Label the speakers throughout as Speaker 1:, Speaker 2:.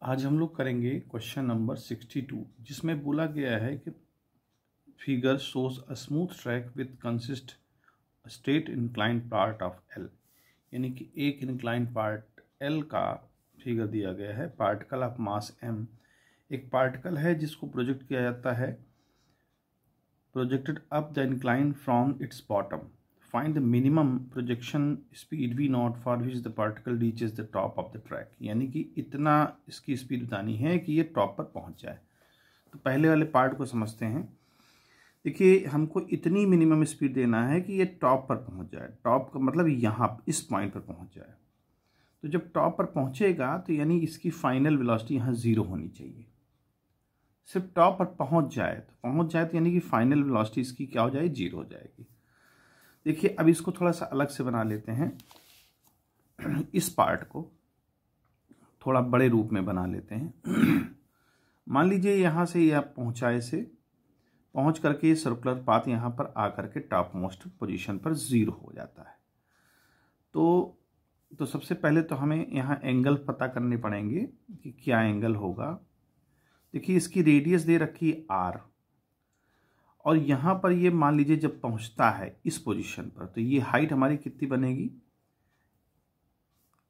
Speaker 1: आज हम लोग करेंगे क्वेश्चन नंबर 62 जिसमें बोला गया है कि figure shows a smooth track with consist straight inclined part of L, यानी कि एक इंक्लाइंड पार्ट एल का फिगर दिया गया है। पार्टिकल ऑफ मास एम, एक पार्टिकल है जिसको प्रोजेक्ट किया जाता है, projected up the incline from its bottom. Find the minimum projection speed V naught for which the particle reaches the top of the track, यानी कि इतना इसकी स्पीड बतानी है कि ये टॉप पर पहुंच जाए। तो पहले वाले पार्ट को समझते हैं। देखिए, हमको इतनी मिनिमम स्पीड देना है कि ये टॉप पर पहुंच जाए। टॉप का मतलब यहाँ इस पॉइंट पर पहुंच जाए। तो जब टॉप पर पहुंचेगा तो यानी इसकी फाइनल वेलोसिटी यहाँ 0 होनी चाहिए। सिर्फ टॉप पर पहुंच जाए तो यानी कि फाइनल वेलोसिटी इसकी क्या हो जाएगी, 0 हो जाएगी। देखिए, अब इसको थोड़ा सा अलग से बना लेते हैं। इस पार्ट को थोड़ा बड़े रूप में बना लेते हैं। मान लीजिए यहाँ से यह पहुँचा, ऐसे पहुँच करके ये सर्कुलर पाथ यहाँ पर आकर के टॉप मोस्ट पोजीशन पर 0 हो जाता है। तो सबसे पहले तो हमें यहाँ एंगल पता करने पड़ेंगे कि क्या एंगल होगा। देखिए, इसकी रेडियस दे रखी है r, और यहाँ पर ये मान लीजिए जब पहुँचता है इस पोजीशन पर तो ये हाइट हमारी कितनी बनेगी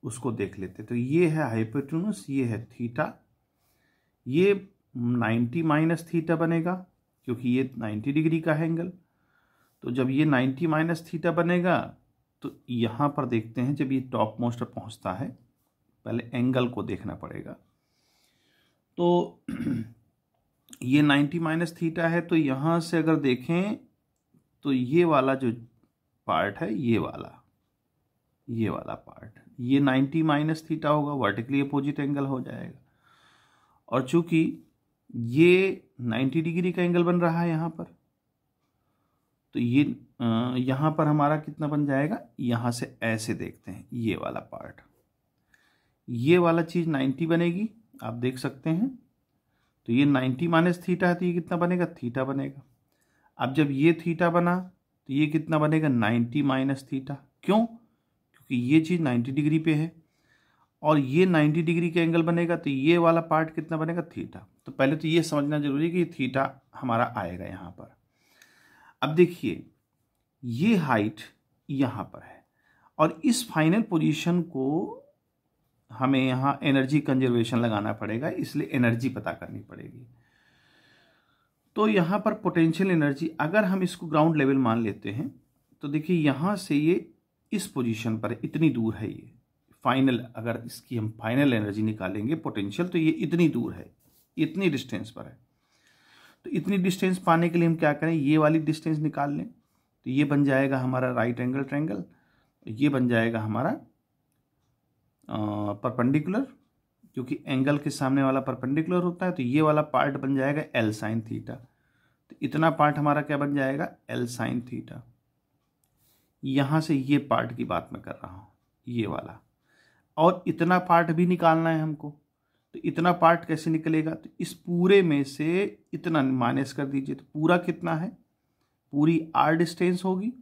Speaker 1: उसको देख लेते। तो ये है हाइपोटेन्यूस, ये है थीटा, ये 90 माइनस थीटा बनेगा क्योंकि ये 90 डिग्री का है एंगल। तो जब ये 90 माइनस थीटा बनेगा तो यहाँ पर देखते हैं, जब ये टॉप मोस्ट पर पहुँचता है, पहले एंगल को देखना पड़ेगा। तो ये 90 माइनस थीटा है, तो यहाँ से अगर देखें तो ये वाला जो पार्ट है, ये वाला पार्ट, ये 90 माइनस थीटा होगा, वर्टिकली अपोजिट एंगल हो जाएगा। और चूंकि ये 90 डिग्री का एंगल बन रहा है यहाँ पर, तो ये यहाँ पर हमारा कितना बन जाएगा, यहाँ से ऐसे देखते हैं, ये वाला पार्ट, ये वाला चीज़ 90 बनेगी, आप देख सकते हैं। तो ये 90 माइनस थीटा है, तो ये कितना बनेगा, थीटा बनेगा। अब जब ये थीटा बना तो ये कितना बनेगा, 90 माइनस थीटा। क्यों? क्योंकि ये चीज़ 90 डिग्री पे है और ये 90 डिग्री का एंगल बनेगा, तो ये वाला पार्ट कितना बनेगा, थीटा। तो पहले तो ये समझना जरूरी है कि थीटा हमारा आएगा यहाँ पर। अब देखिए, ये हाइट यहाँ पर है और इस फाइनल पोजीशन को हमें यहाँ एनर्जी कंजर्वेशन लगाना पड़ेगा, इसलिए एनर्जी पता करनी पड़ेगी। तो यहाँ पर पोटेंशियल एनर्जी, अगर हम इसको ग्राउंड लेवल मान लेते हैं तो देखिए यहाँ से ये इस पोजीशन पर इतनी दूर है, ये फाइनल, अगर इसकी हम फाइनल एनर्जी निकालेंगे पोटेंशियल, तो ये इतनी दूर है, इतनी डिस्टेंस पर है। तो इतनी डिस्टेंस पाने के लिए हम क्या करें, ये वाली डिस्टेंस निकाल लें। तो ये बन जाएगा हमारा राइट एंगल ट्रायंगल, ये बन जाएगा हमारा परपेंडिकुलर, क्योंकि एंगल के सामने वाला परपेंडिकुलर होता है। तो ये वाला पार्ट बन जाएगा एल साइन थीटा। तो इतना पार्ट हमारा क्या बन जाएगा, एल साइन थीटा। यहाँ से ये पार्ट की बात मैं कर रहा हूँ, ये वाला। और इतना पार्ट भी निकालना है हमको। तो इतना पार्ट कैसे निकलेगा, तो इस पूरे में से इतना माइनस कर दीजिए, तो पूरा कितना है, पूरी आर डिस्टेंस होगी,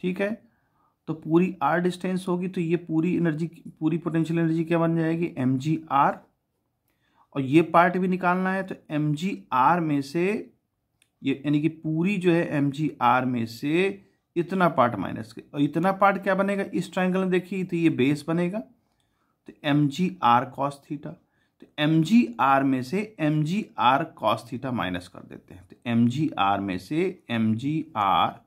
Speaker 1: ठीक है। तो पूरी आर डिस्टेंस होगी, तो ये पूरी एनर्जी, पूरी पोटेंशियल एनर्जी क्या बन जाएगी, एम जी आर। और ये पार्ट भी निकालना है, तो एम जी आर में से ये, यानी कि पूरी जो है एम जी आर में से इतना पार्ट माइनस के, और इतना पार्ट क्या बनेगा इस ट्रायंगल में, देखिए तो ये बेस बनेगा, तो M G R cos theta. तो एम जी आर में से M G R cos theta minus कर देते हैं, तो एम जी आर में से M G R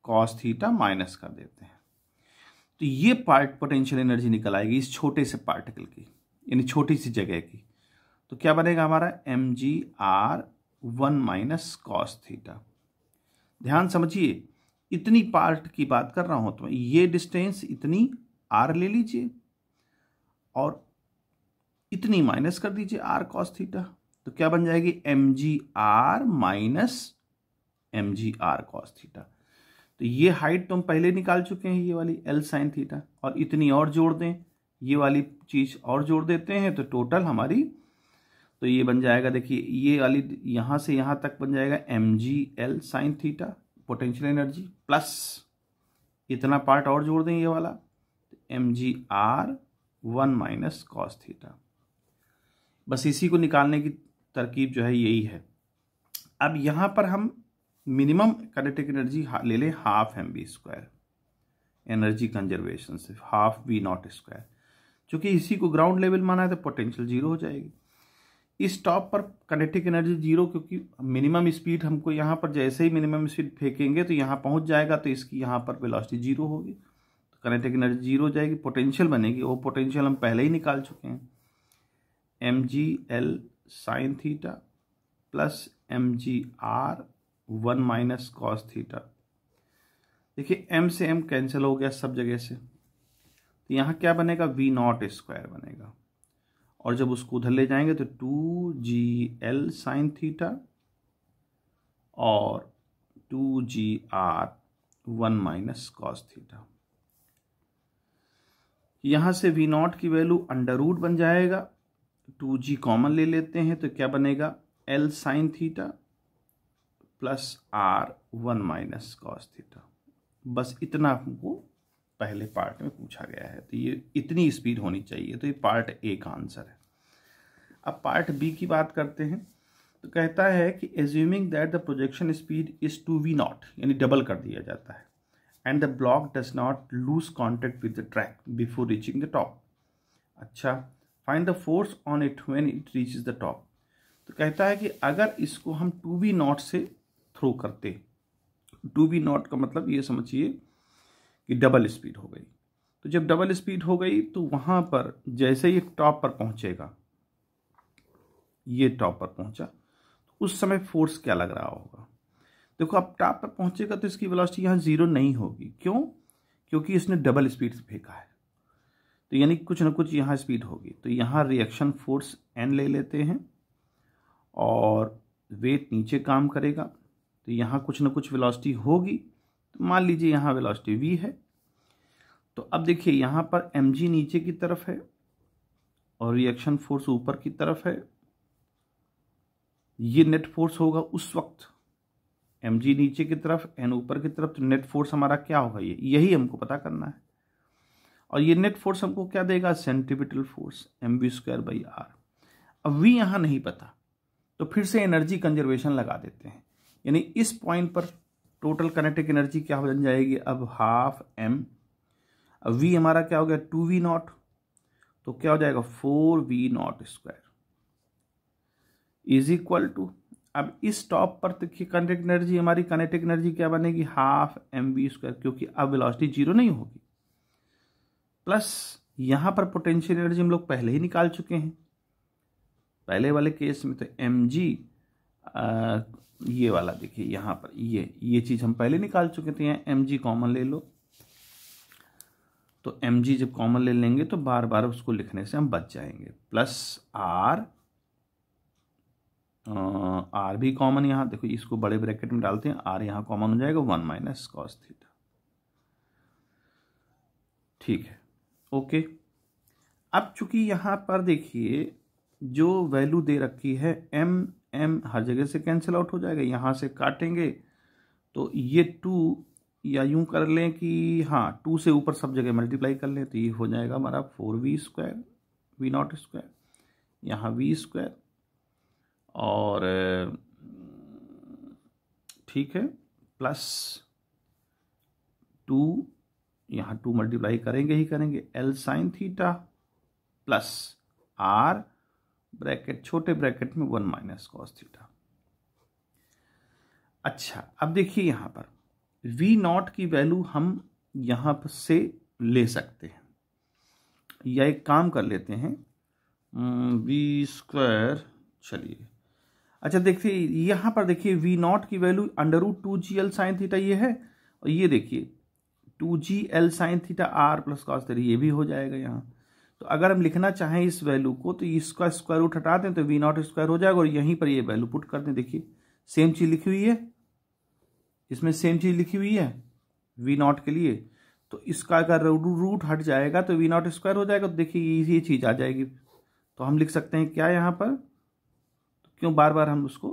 Speaker 1: cos theta minus कर देते हैं। तो ये पार्ट पोटेंशियल एनर्जी निकल आएगी इस छोटे से पार्टिकल की, यानी छोटी सी जगह की। तो क्या बनेगा हमारा, M G R 1 minus cos theta. ध्यान समझिए, इतनी पार्ट की बात कर रहा हूं, तो ये डिस्टेंस इतनी आर ले लीजिए और इतनी माइनस कर दीजिए आर कॉस थीटा। तो क्या बन जाएगी, M G R minus M G R cos theta. तो ये हाइट तो हम पहले निकाल चुके हैं, ये वाली एल साइन थीटा, और इतनी और जोड़ दें, ये वाली चीज और जोड़ देते हैं, तो टोटल हमारी, तो ये बन जाएगा, देखिए ये वाली यहाँ से यहाँ तक बन जाएगा M G L sine theta potential energy, plus इतना पार्ट और जोड़ दें ये वाला, M G R 1 minus cos theta. बस इसी को निकालने की तरकीब जो है यही है। अब यहाँ पर हम मिनिमम काइनेटिक एनर्जी ले लें हाफ mv², एनर्जी कंजर्वेशन से हाफ v0²। चूंकि इसी को ग्राउंड लेवल माना है तो पोटेंशियल जीरो हो जाएगी। इस टॉप पर काइनेटिक एनर्जी जीरो, क्योंकि मिनिमम स्पीड हमको यहाँ पर जैसे ही मिनिमम स्पीड फेंकेंगे तो यहाँ पहुँच जाएगा, तो इसकी यहाँ पर वेलोसिटी जीरो होगी, तो काइनेटिक एनर्जी जीरो हो जाएगी, पोटेंशियल बनेगी। वो पोटेंशियल हम पहले ही निकाल चुके हैं, mgl sine theta plus mgr 1 - cos theta. देखिए m से m कैंसिल हो गया सब जगह से, तो यहाँ क्या बनेगा, v0² बनेगा। और जब उसको उधर ले जाएंगे तो 2gl साइन थीटा और 2gr 1 - cos थीटा। यहाँ से v0 की वैल्यू अंडर रूट बन जाएगा, 2g कॉमन ले लेते हैं तो क्या बनेगा, l sine theta plus r 1 - cos theta. बस इतना हमको पहले पार्ट में पूछा गया है, तो ये इतनी स्पीड होनी चाहिए, तो ये पार्ट ए का आंसर है। अब पार्ट बी की बात करते हैं, तो कहता है कि assuming that the projection speed is 2v0, यानी डबल कर दिया जाता है, and the block does not lose contact with the track before reaching the top. अच्छा, find the force on it when it reaches the top. तो कहता है कि अगर इसको हम 2v0 से थ्रो करते, 2v0 का मतलब ये समझिए कि डबल स्पीड हो गई। तो जब डबल स्पीड हो गई तो वहां पर जैसे ही टॉप पर पहुंचेगा, ये टॉप पर पहुंचा, तो उस समय फोर्स क्या लग रहा होगा। देखो अब टॉप पर पहुंचेगा तो इसकी वेलोसिटी यहाँ जीरो नहीं होगी। क्यों? क्योंकि इसने डबल स्पीड से फेंका है, तो यानी कुछ ना कुछ यहाँ स्पीड होगी। तो यहाँ रिएक्शन फोर्स n ले लेते हैं और वेट नीचे काम करेगा, तो यहाँ कुछ ना कुछ वेलोसिटी होगी। तो मान लीजिए यहाँ वेलोसिटी v है, तो अब देखिए यहाँ पर mg नीचे की तरफ है और रिएक्शन फोर्स ऊपर की तरफ है। ये नेट फोर्स होगा उस वक्त, mg नीचे की तरफ n ऊपर की तरफ, तो नेट फोर्स हमारा क्या होगा, ये यही हमको पता करना है। और ये नेट फोर्स हमको क्या देगा, सेंट्रीपिटल फोर्स mv²/r। अब v यहाँ नहीं पता, तो फिर से एनर्जी कंजर्वेशन लगा देते हैं, यानी इस पॉइंट पर टोटल काइनेटिक एनर्जी क्या हो जाएगी, अब हाफ m। अब v हमारा क्या हो गया, 2v0, तो क्या हो जाएगा 4v0² इज इक्वल टू, अब इस टॉप पर देखिए काइनेटिक एनर्जी, हमारी काइनेटिक एनर्जी क्या बनेगी, हाफ mv², क्योंकि अब वेलोसिटी जीरो नहीं होगी, प्लस यहां पर पोटेंशियल एनर्जी हम लोग पहले ही निकाल चुके हैं पहले वाले केस में। तो mg ये वाला देखिए यहाँ पर ये चीज हम पहले निकाल चुके थे, यहाँ mg कॉमन ले लो, तो mg जब कॉमन ले लेंगे तो बार बार उसको लिखने से हम बच जाएंगे, प्लस r भी कॉमन, यहाँ देखो इसको बड़े ब्रैकेट में डालते हैं, r यहाँ कॉमन हो जाएगा 1 - cos थीटा। ठीक है, ओके। अब चूंकि यहाँ पर देखिए जो वैल्यू दे रखी है m हर जगह से कैंसिल आउट हो जाएगा, यहाँ से काटेंगे तो ये 2, या यूं कर लें कि हाँ 2 से ऊपर सब जगह मल्टीप्लाई कर लें, तो ये हो जाएगा हमारा 4v², v0², यहाँ v², और ठीक है, प्लस 2, यहाँ 2 मल्टीप्लाई करेंगे ही करेंगे, l sine theta plus r bracket छोटे ब्रैकेट में 1 - cos थीटा। अच्छा, अब देखिए यहाँ पर v0 की वैल्यू हम यहाँ पर से ले सकते हैं, या एक काम कर लेते हैं v², चलिए। अच्छा देखिए यहाँ पर देखिए v0 की वैल्यू √2gl साइन थीटा ये है, और ये देखिए 2gl sine theta r plus cos theta, ये भी हो जाएगा यहाँ। तो अगर हम लिखना चाहें इस वैल्यू को, तो इसका स्क्वायर रूट हटा दें तो v0² हो जाएगा, और यहीं पर ये वैल्यू पुट कर दें। देखिए सेम चीज लिखी हुई है, इसमें सेम चीज लिखी हुई है v0 के लिए, तो इसका अगर रूट हट जाएगा तो v0² हो जाएगा। तो देखिए ये चीज आ जाएगी, तो हम लिख सकते हैं क्या यहाँ पर, तो क्यों बार बार हम उसको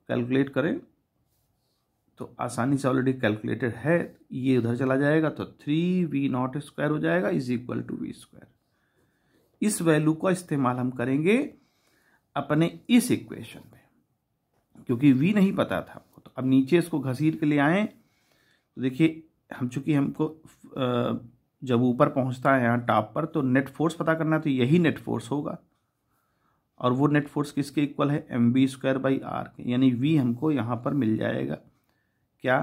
Speaker 1: कैलकुलेट करें, तो आसानी से ऑलरेडी कैलकुलेटेड है, ये उधर चला जाएगा, तो 3v0² हो जाएगा इज इक्वल टू v²। इस वैल्यू का इस्तेमाल हम करेंगे अपने इस इक्वेशन में, क्योंकि v नहीं पता था आपको, तो अब नीचे इसको घसीट के ले आए तो देखिए हम चूंकि हमको जब ऊपर पहुंचता है यहाँ टॉप पर तो नेट फोर्स पता करना है, तो यही नेट फोर्स होगा और वो नेट फोर्स किसके इक्वल है, mv²/r के, यानी v हमको यहाँ पर मिल जाएगा क्या,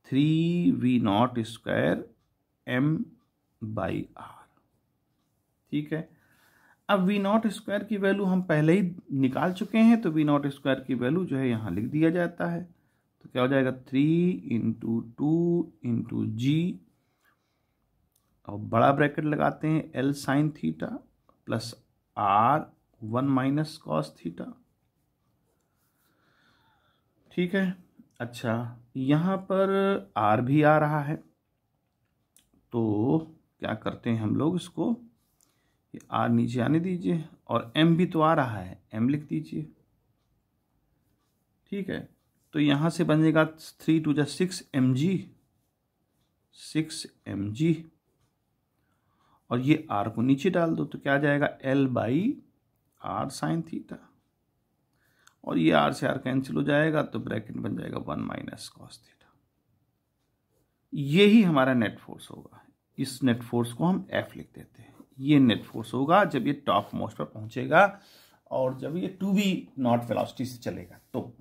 Speaker 1: 3v0² m/r। ठीक है, अब v0² की वैल्यू हम पहले ही निकाल चुके हैं, तो v0² की वैल्यू जो है यहाँ लिख दिया जाता है, तो क्या हो जाएगा 3 × 2 × g और बड़ा ब्रैकेट लगाते हैं L sin theta plus R 1 - cos theta. ठीक है, अच्छा यहाँ पर R भी आ रहा है, तो क्या करते हैं हम लोग, इसको ये R नीचे आने दीजिए और M भी तो आ रहा है, M लिख दीजिए। ठीक है, तो यहाँ से बनेगा 3 × 2 = 6 mg और ये R को नीचे डाल दो तो क्या आ जाएगा L/R sin थीटा और ये R से R कैंसिल हो जाएगा तो ब्रैकेट बन जाएगा 1 - cos थीटा। यही हमारा नेट फोर्स होगा, इस नेट फोर्स को हम F लिख देते हैं। ये नेट फोर्स होगा जब ये टॉप मोस्ट पर पहुंचेगा और जब ये 2v0 वेलोसिटी से चलेगा। तो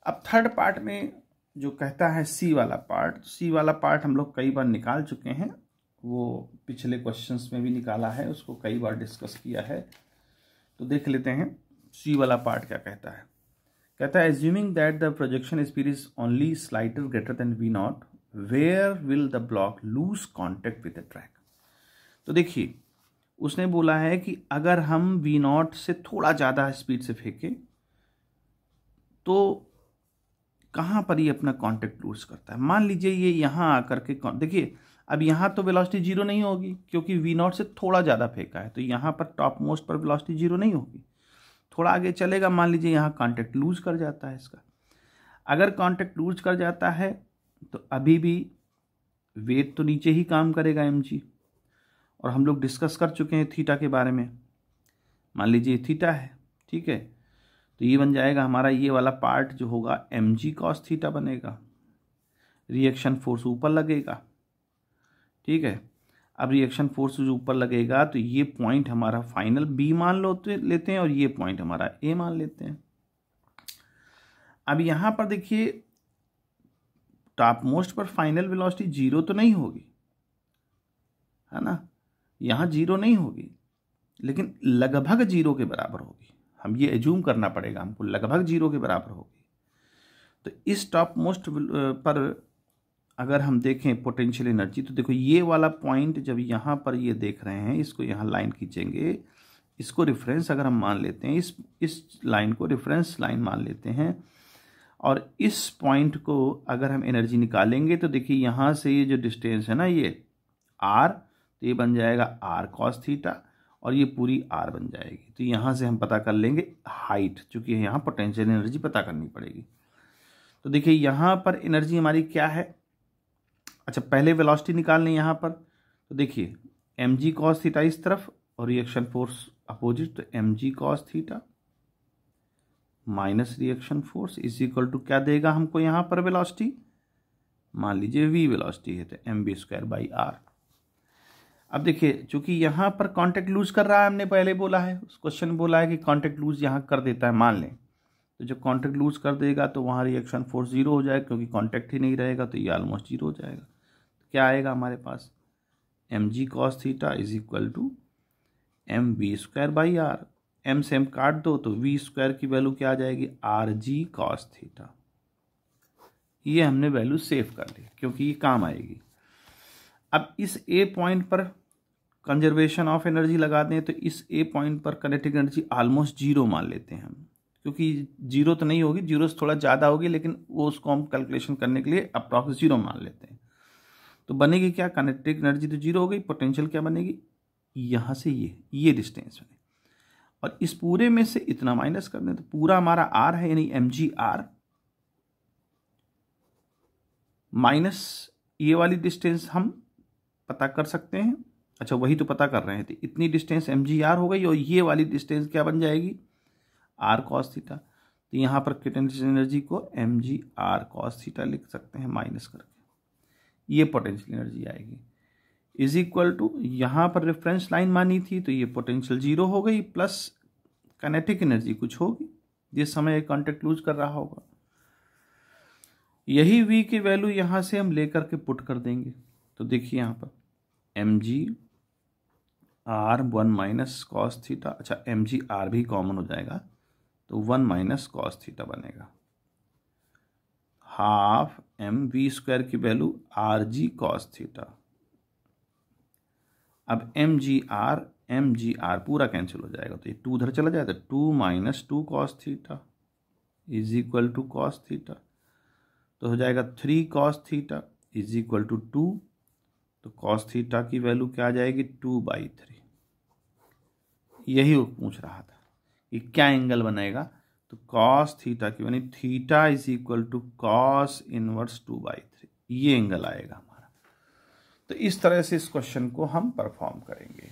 Speaker 1: अब थर्ड पार्ट में जो कहता है सी वाला पार्ट हम लोग कई बार निकाल चुके हैं, वो पिछले क्वेश्चंस में भी निकाला है, उसको कई बार डिस्कस किया है, तो देख लेते हैं सी वाला पार्ट क्या कहता है। कहता है assuming that the projection speed is only slightly greater than v0, where will the block lose contact with the track. तो देखिए उसने बोला है कि अगर हम v0 से थोड़ा ज़्यादा स्पीड से फेंकें तो कहाँ पर ये अपना कांटेक्ट लूज करता है। मान लीजिए ये यहाँ आकर के देखिए, अब यहाँ तो वेलोसिटी जीरो नहीं होगी क्योंकि v0 से थोड़ा ज़्यादा फेंका है, तो यहाँ पर टॉप मोस्ट पर वेलोसिटी जीरो नहीं होगी, थोड़ा आगे चलेगा, मान लीजिए यहाँ कांटेक्ट लूज कर जाता है इसका। अगर कांटेक्ट लूज कर जाता है तो अभी भी वेट तो नीचे ही काम करेगा mg, और हम लोग डिस्कस कर चुके हैं थीटा के बारे में। मान लीजिए थीटा है, ठीक है, तो ये बन जाएगा हमारा ये वाला पार्ट जो होगा mg cos थीटा बनेगा, रिएक्शन फोर्स ऊपर लगेगा। ठीक है, अब रिएक्शन फोर्स जो ऊपर लगेगा तो ये पॉइंट हमारा फाइनल b मान लेते हैं और ये पॉइंट हमारा a मान लेते हैं। अब यहाँ पर देखिए टॉप मोस्ट पर फाइनल वेलोसिटी जीरो तो नहीं होगी, है ना, यहाँ जीरो नहीं होगी, लेकिन लगभग जीरो के बराबर होगी। हम ये एज्यूम करना पड़ेगा हमको, लगभग जीरो के बराबर होगी। तो इस टॉप मोस्ट पर अगर हम देखें पोटेंशियल एनर्जी, तो देखो ये वाला पॉइंट जब यहाँ पर ये देख रहे हैं, इसको यहाँ लाइन खींचेंगे, इसको रेफरेंस अगर हम मान लेते हैं, इस लाइन को रेफरेंस लाइन मान लेते हैं, और इस पॉइंट को अगर हम एनर्जी निकालेंगे तो देखिए यहाँ से ये जो डिस्टेंस है ना, ये r, तो ये बन जाएगा r cos थीटा और ये पूरी r बन जाएगी। तो यहाँ से हम पता कर लेंगे हाइट, चूँकि यहाँ पोटेंशियल एनर्जी पता करनी पड़ेगी। तो देखिए यहाँ पर एनर्जी हमारी क्या है, अच्छा पहले वेलोसिटी निकाल लें यहाँ पर, तो देखिए mg cos थीटा इस तरफ और रिएक्शन फोर्स अपोजिट, तो mg cos theta minus reaction force is equal to क्या देगा हमको यहाँ पर वेलोसिटी, मान लीजिए v वेलोसिटी है तो mv²/r। अब देखिए चूंकि यहाँ पर कांटेक्ट लूज कर रहा है, हमने पहले बोला है, उस क्वेश्चन में बोला है कि कांटेक्ट लूज यहाँ कर देता है, मान लें, तो जब कांटेक्ट लूज कर देगा तो वहाँ रिएक्शन फोर्स जीरो हो जाएगा, क्योंकि कांटेक्ट ही नहीं रहेगा तो ये ऑलमोस्ट जीरो हो जाएगा। तो क्या आएगा हमारे पास, mg cos theta is equal to mv²/r, m से m काट दो तो v² की वैल्यू क्या आ जाएगी, rg cos थीटा। ये हमने वैल्यू सेव कर ली क्योंकि ये काम आएगी। अब इस a पॉइंट पर कंजर्वेशन ऑफ एनर्जी लगा दें, तो इस a पॉइंट पर काइनेटिक एनर्जी ऑलमोस्ट जीरो मान लेते हैं हम, क्योंकि जीरो तो नहीं होगी, जीरो से थोड़ा ज़्यादा होगी, लेकिन वो उसको हम कैलकुलेशन करने के लिए अप्रॉक्स जीरो मान लेते हैं। तो बनेगी क्या, काइनेटिक एनर्जी तो जीरो हो गई, पोटेंशियल क्या बनेगी, यहाँ से ये डिस्टेंस बने, और इस पूरे में से इतना माइनस कर दें तो पूरा हमारा r है, यानी mgr माइनस ये वाली डिस्टेंस हम पता कर सकते हैं अच्छा वही तो पता कर रहे थे, इतनी डिस्टेंस mgr हो गई और ये वाली डिस्टेंस क्या बन जाएगी, r cos थीटा। तो यहाँ पर पोटेंशियल एनर्जी को mgr cos थीटा लिख सकते हैं माइनस करके, ये पोटेंशियल एनर्जी आएगी। इज इक्वल टू यहाँ पर रेफरेंस लाइन मानी थी तो ये पोटेंशियल 0 हो गई, प्लस काइनेटिक एनर्जी कुछ होगी जिस समय ये कॉन्टेक्ट लूज कर रहा होगा। यही v की वैल्यू यहाँ से हम लेकर के पुट कर देंगे। तो देखिए यहाँ पर mgr 1 माइनस कॉस थीटा, अच्छा mgr भी कॉमन हो जाएगा तो 1 माइनस कॉस थीटा बनेगा, हाफ mv स्क्वायर की वैल्यू rg कॉस थीटा। अब mgr पूरा कैंसिल हो जाएगा तो ये 2 उधर चला जाएगा, 2 minus 2 cos theta is equal to cos theta, तो हो जाएगा 3 cos theta is equal to 2। तो कॉस थीटा की वैल्यू क्या आ जाएगी, 2/3। यही वो पूछ रहा था कि क्या एंगल बनेगा, तो कॉस थीटा की यानी theta is equal to cos inverse 2/3, ये एंगल आएगा हमारा। तो इस तरह से इस क्वेश्चन को हम परफॉर्म करेंगे।